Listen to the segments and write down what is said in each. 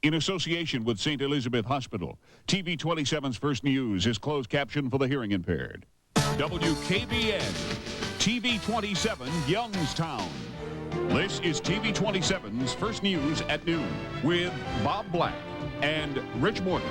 In association with St. Elizabeth Hospital, TV 27's First News is closed caption for the hearing impaired. WKBN, TV 27, Youngstown. This is TV 27's First News at noon with Bob Black and Rich Morgan.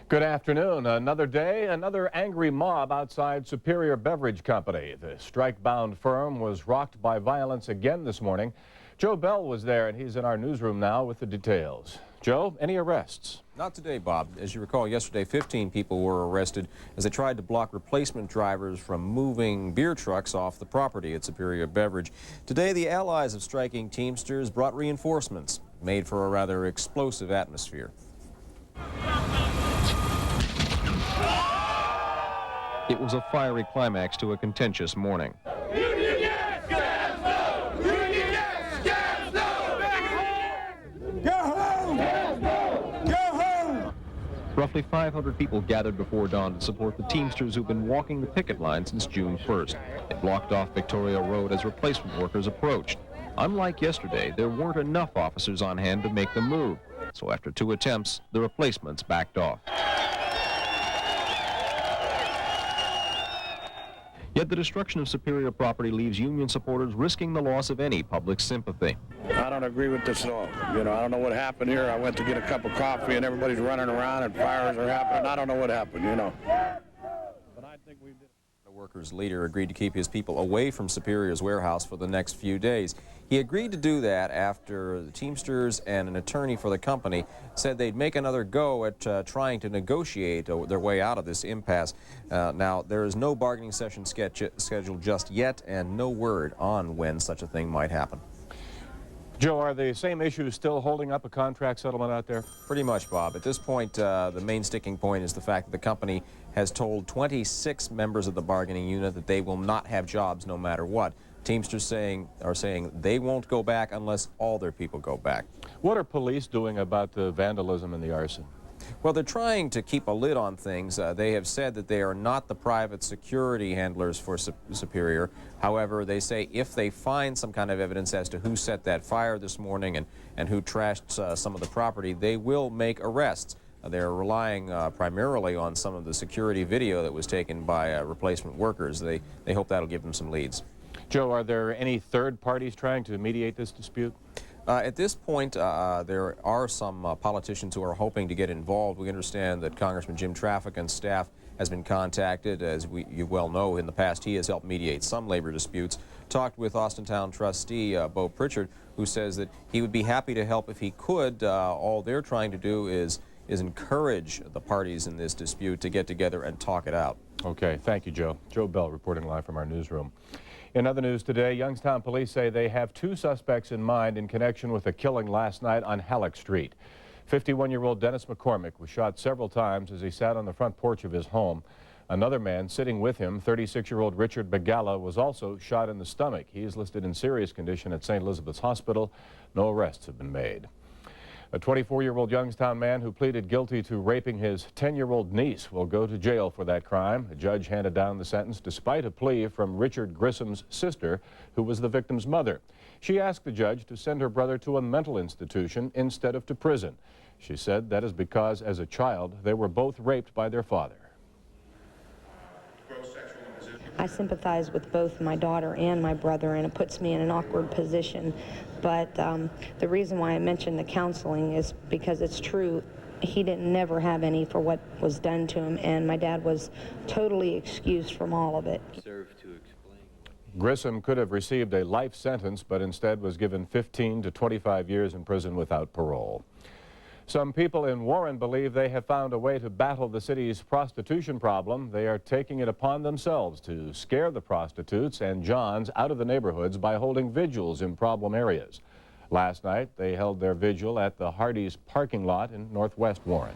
Good afternoon. Another day, another angry mob outside Superior Beverage Company. The strike-bound firm was rocked by violence again this morning. Joe Bell was there, and he's in our newsroom now with the details. Joe, any arrests? Not today, Bob. As you recall, yesterday 15 people were arrested as they tried to block replacement drivers from moving beer trucks off the property at Superior Beverage. Today, the allies of striking Teamsters brought reinforcements, made for a rather explosive atmosphere. It was a fiery climax to a contentious morning. Roughly 500 people gathered before dawn to support the Teamsters who've been walking the picket line since June 1st. They blocked off Victoria Road as replacement workers approached. Unlike yesterday, there weren't enough officers on hand to make the move. So after 2 attempts, the replacements backed off. Yet the destruction of Superior property leaves union supporters risking the loss of any public sympathy. I don't agree with this at all. You know, I don't know what happened here. I went to get a cup of coffee and everybody's running around and fires are happening. I don't know what happened, you know. But I think we did. The workers' leader agreed to keep his people away from Superior's warehouse for the next few days. He agreed to do that after the Teamsters and an attorney for the company said they'd make another go at trying to negotiate their way out of this impasse. Now, there is no bargaining session scheduled just yet and no word on when such a thing might happen. Joe, are the same issues still holding up a contract settlement out there? Pretty much, Bob. At this point, the main sticking point is the fact that the company has told 26 members of the bargaining unit that they will not have jobs no matter what. Teamsters are saying they won't go back unless all their people go back. What are police doing about the vandalism and the arson? Well, they're trying to keep a lid on things. They have said that they are not the private security handlers for Superior. However, they say if they find some kind of evidence as to who set that fire this morning and who trashed some of the property, they will make arrests. They're relying primarily on some of the security video that was taken by replacement workers. They hope that'll give them some leads. Joe, are there any third parties trying to mediate this dispute? At this point, there are some politicians who are hoping to get involved. We understand that Congressman Jim Traficant's staff has been contacted. As you well know, in the past, he has helped mediate some labor disputes. Talked with Austintown trustee Bo Pritchard, who says that he would be happy to help if he could. All they're trying to do is encourage the parties in this dispute to get together and talk it out. Okay, thank you, Joe. Joe Bell reporting live from our newsroom. In other news today, Youngstown police say they have 2 suspects in mind in connection with a killing last night on Halleck Street. 51-year-old Dennis McCormick was shot several times as he sat on the front porch of his home. Another man sitting with him, 36-year-old Richard Bagala, was also shot in the stomach. He is listed in serious condition at St. Elizabeth's Hospital. No arrests have been made. A 24-year-old Youngstown man who pleaded guilty to raping his 10-year-old niece will go to jail for that crime. A judge handed down the sentence despite a plea from Richard Grissom's sister, who was the victim's mother. She asked the judge to send her brother to a mental institution instead of to prison. She said that is because, as a child, they were both raped by their father. I sympathize with both my daughter and my brother, and it puts me in an awkward position. But the reason why I mentioned the counseling is because it's true. He didn't never have any for what was done to him, and my dad was totally excused from all of it. Grissom could have received a life sentence, but instead was given 15 to 25 years in prison without parole. Some people in Warren believe they have found a way to battle the city's prostitution problem. They are taking it upon themselves to scare the prostitutes and Johns out of the neighborhoods by holding vigils in problem areas. Last night, they held their vigil at the Hardee's parking lot in northwest Warren.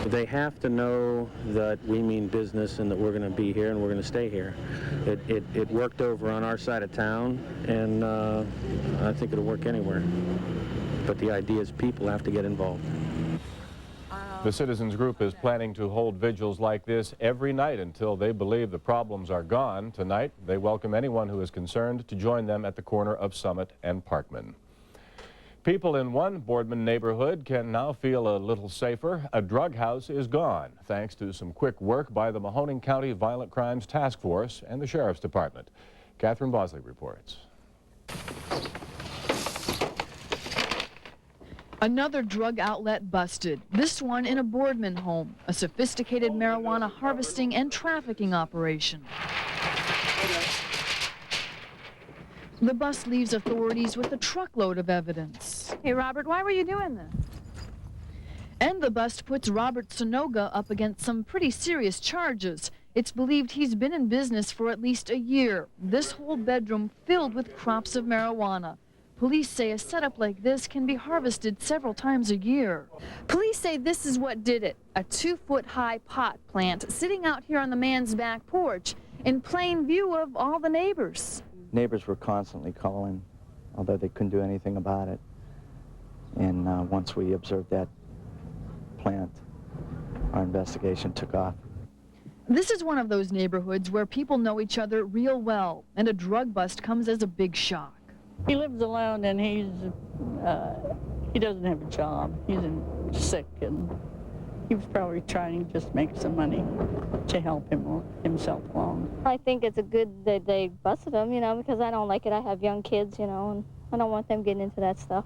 They have to know that we mean business and that we're going to be here and we're going to stay here. It worked over on our side of town, and I think it'll work anywhere. But the idea is people have to get involved. The citizens group is planning to hold vigils like this every night until they believe the problems are gone. Tonight, they welcome anyone who is concerned to join them at the corner of Summit and Parkman. People in one Boardman neighborhood can now feel a little safer. A drug house is gone, thanks to some quick work by the Mahoning County Violent Crimes Task Force and the Sheriff's Department. Catherine Bosley reports. Another drug outlet busted, this one in a Boardman home, a sophisticated marijuana harvesting and trafficking operation. The bust leaves authorities with a truckload of evidence. Hey, Robert, why were you doing this? And the bust puts Robert Sonoga up against some pretty serious charges. It's believed he's been in business for at least a year. This whole bedroom filled with crops of marijuana. Police say a setup like this can be harvested several times a year. Police say this is what did it, a 2-foot-high pot plant sitting out here on the man's back porch in plain view of all the neighbors. Neighbors were constantly calling, although they couldn't do anything about it. And once we observed that plant, our investigation took off. This is one of those neighborhoods where people know each other real well, and a drug bust comes as a big shock. He lives alone, and he doesn't have a job. He's sick, and he was probably trying to just make some money to help himself along. I think it's a good that they busted him, because I don't like it. I have young kids, and I don't want them getting into that stuff.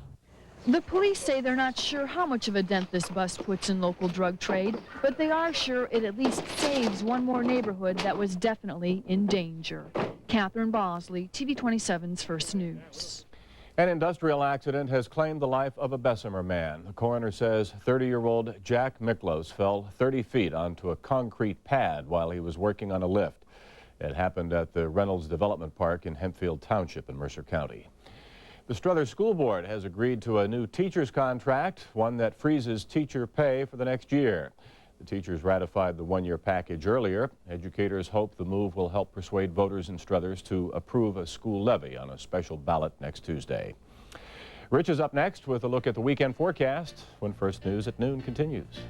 The police say they're not sure how much of a dent this bust puts in local drug trade, but they are sure it at least saves one more neighborhood that was definitely in danger. Catherine Bosley, TV 27's First News. An industrial accident has claimed the life of a Bessemer man. The coroner says 30-year-old Jack Miklos fell 30 feet onto a concrete pad while he was working on a lift. It happened at the Reynolds Development Park in Hempfield Township in Mercer County. The Struthers School Board has agreed to a new teacher's contract, one that freezes teacher pay for the next year. The teachers ratified the one-year package earlier. Educators hope the move will help persuade voters in Struthers to approve a school levy on a special ballot next Tuesday. Rich is up next with a look at the weekend forecast when First News at noon continues.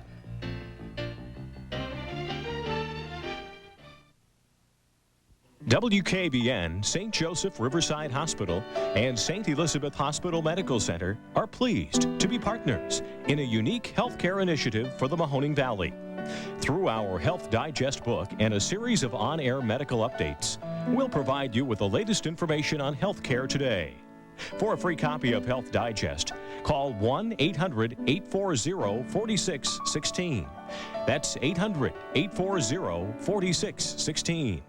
WKBN, St. Joseph Riverside Hospital, and St. Elizabeth Hospital Medical Center are pleased to be partners in a unique healthcare initiative for the Mahoning Valley. Through our Health Digest book and a series of on-air medical updates, we'll provide you with the latest information on healthcare today. For a free copy of Health Digest, call 1-800-840-4616. That's 800-840-4616.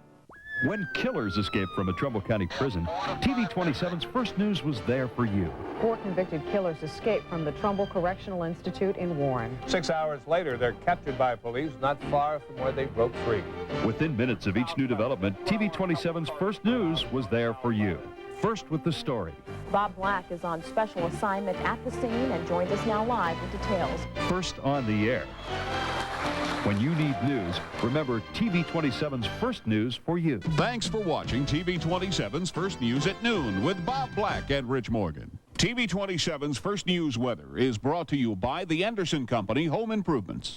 When killers escaped from a Trumbull County prison, TV 27's First News was there for you. 4 convicted killers escaped from the Trumbull Correctional Institute in Warren. 6 hours later, they're captured by police not far from where they broke free. Within minutes of each new development, TV 27's First News was there for you. First with the story. Bob Black is on special assignment at the scene and joins us now live with details. First on the air. When you need news, remember TV 27's First News for you. Thanks for watching TV 27's First News at noon with Bob Black and Rich Morgan. TV 27's First News weather is brought to you by the Anderson Company Home Improvements.